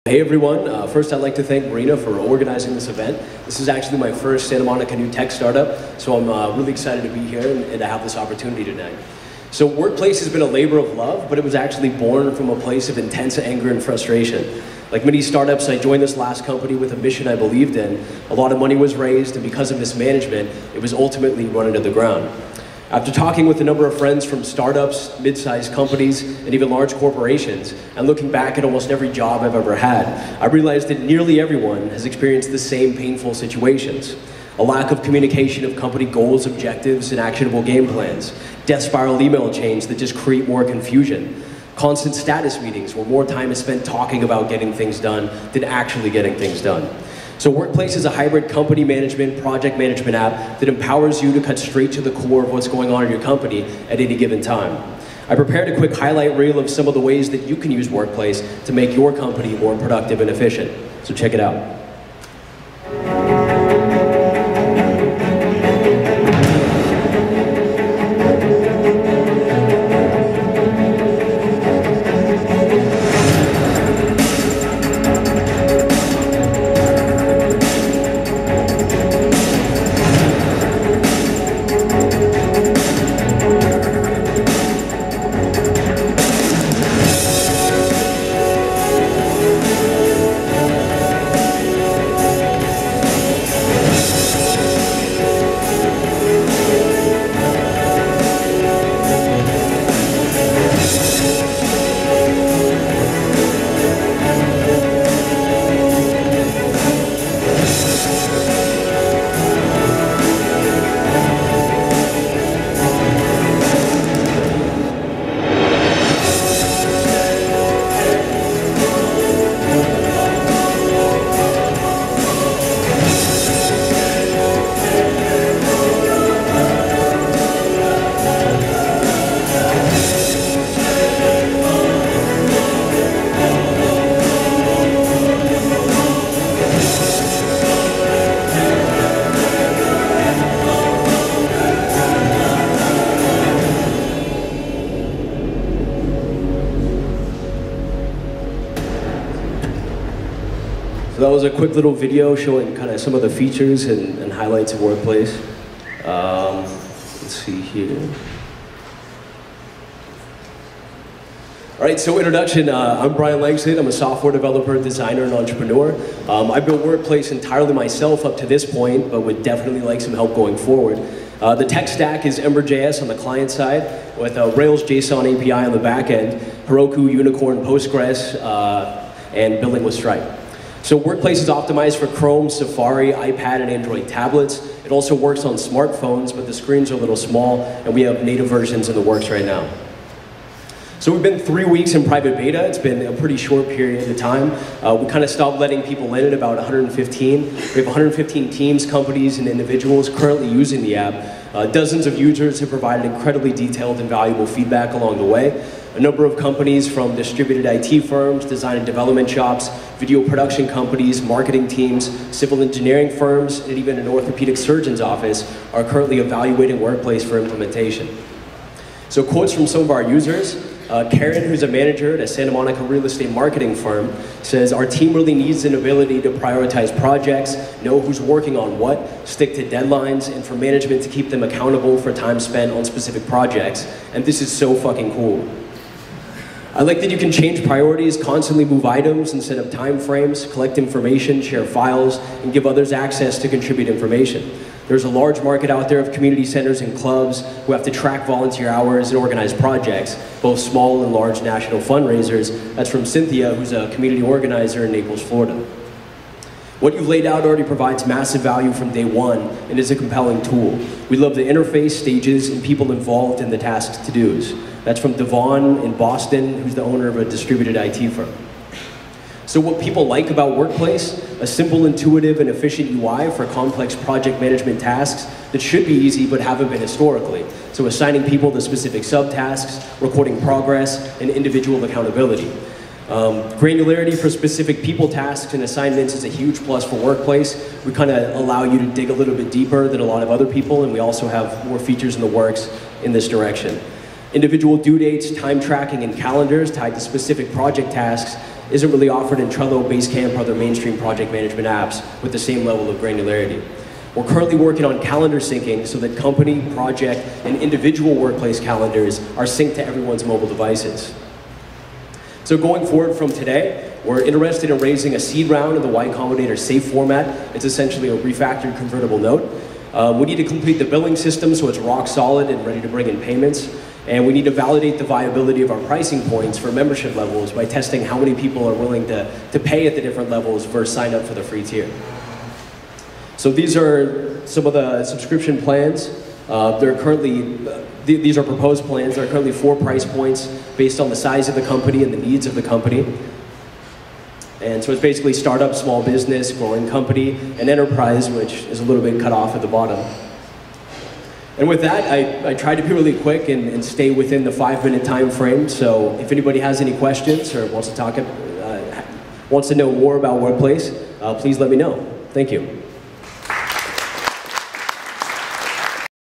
Hey everyone, first I'd like to thank Marina for organizing this event. This is actually my first Santa Monica new tech startup, so I'm really excited to be here and to have this opportunity tonight. So Workplace has been a labor of love, but it was actually born from a place of intense anger and frustration. Like many startups, I joined this last company with a mission I believed in. A lot of money was raised, and because of mismanagement, it was ultimately run into the ground. After talking with a number of friends from startups, mid-sized companies, and even large corporations, and looking back at almost every job I've ever had, I realized that nearly everyone has experienced the same painful situations. A lack of communication of company goals, objectives, and actionable game plans. Death spiral email chains that just create more confusion. Constant status meetings where more time is spent talking about getting things done than actually getting things done. So Workplace is a hybrid company management, project management app that empowers you to cut straight to the core of what's going on in your company at any given time. I prepared a quick highlight reel of some of the ways that you can use Workplace to make your company more productive and efficient. So check it out. So that was a quick little video showing kind of some of the features and highlights of Workplace. Let's see here. All right, so introduction, I'm Brian Langston. I'm a software developer, designer, and entrepreneur. I built Workplace entirely myself up to this point, but would definitely like some help going forward. The tech stack is Ember.js on the client side, with Rails JSON API on the back end, Heroku, Unicorn, Postgres, and building with Stripe. So Workplace is optimized for Chrome, Safari, iPad, and Android tablets. It also works on smartphones, but the screens are a little small, and we have native versions in the works right now. So we've been 3 weeks in private beta. It's been a pretty short period of time. We kind of stopped letting people in at about 115. We have 115 teams, companies, and individuals currently using the app. Dozens of users have provided incredibly detailed and valuable feedback along the way. A number of companies from distributed IT firms, design and development shops, video production companies, marketing teams, civil engineering firms, and even an orthopedic surgeon's office are currently evaluating Workplace for implementation. So quotes from some of our users. Karen, who's a manager at a Santa Monica real estate marketing firm, says, "Our team really needs an ability to prioritize projects, know who's working on what, stick to deadlines, and for management to keep them accountable for time spent on specific projects. And this is so fucking cool. I like that you can change priorities, constantly move items and set up time frames, collect information, share files, and give others access to contribute information. There's a large market out there of community centers and clubs who have to track volunteer hours and organize projects, both small and large national fundraisers." That's from Cynthia, who's a community organizer in Naples, Florida. "What you've laid out already provides massive value from day one and is a compelling tool. We love the interface, stages, and people involved in the tasks to-dos." That's from Devon in Boston, who's the owner of a distributed IT firm. So what people like about Workplace? A simple, intuitive, and efficient UI for complex project management tasks that should be easy but haven't been historically. So assigning people to specific subtasks, recording progress, and individual accountability. Granularity for specific people tasks and assignments is a huge plus for Workplace. We kind of allow you to dig a little bit deeper than a lot of other people, and we also have more features in the works in this direction. Individual due dates, time tracking, and calendars tied to specific project tasks isn't really offered in Trello, Basecamp, or other mainstream project management apps with the same level of granularity. We're currently working on calendar syncing so that company, project, and individual workplace calendars are synced to everyone's mobile devices. So going forward from today, we're interested in raising a seed round in the Y Combinator SAFE format. It's essentially a refactored convertible note. We need to complete the billing system so it's rock solid and ready to bring in payments. And we need to validate the viability of our pricing points for membership levels by testing how many people are willing to pay at the different levels versus sign up for the free tier. So these are some of the subscription plans. These are proposed plans. There are currently 4 price points based on the size of the company and the needs of the company. And so it's basically startup, small business, growing company, and enterprise, which is a little bit cut off at the bottom. And with that, I tried to be really quick and stay within the 5-minute time frame. So if anybody has any questions or wants to know more about Workplace, please let me know. Thank you.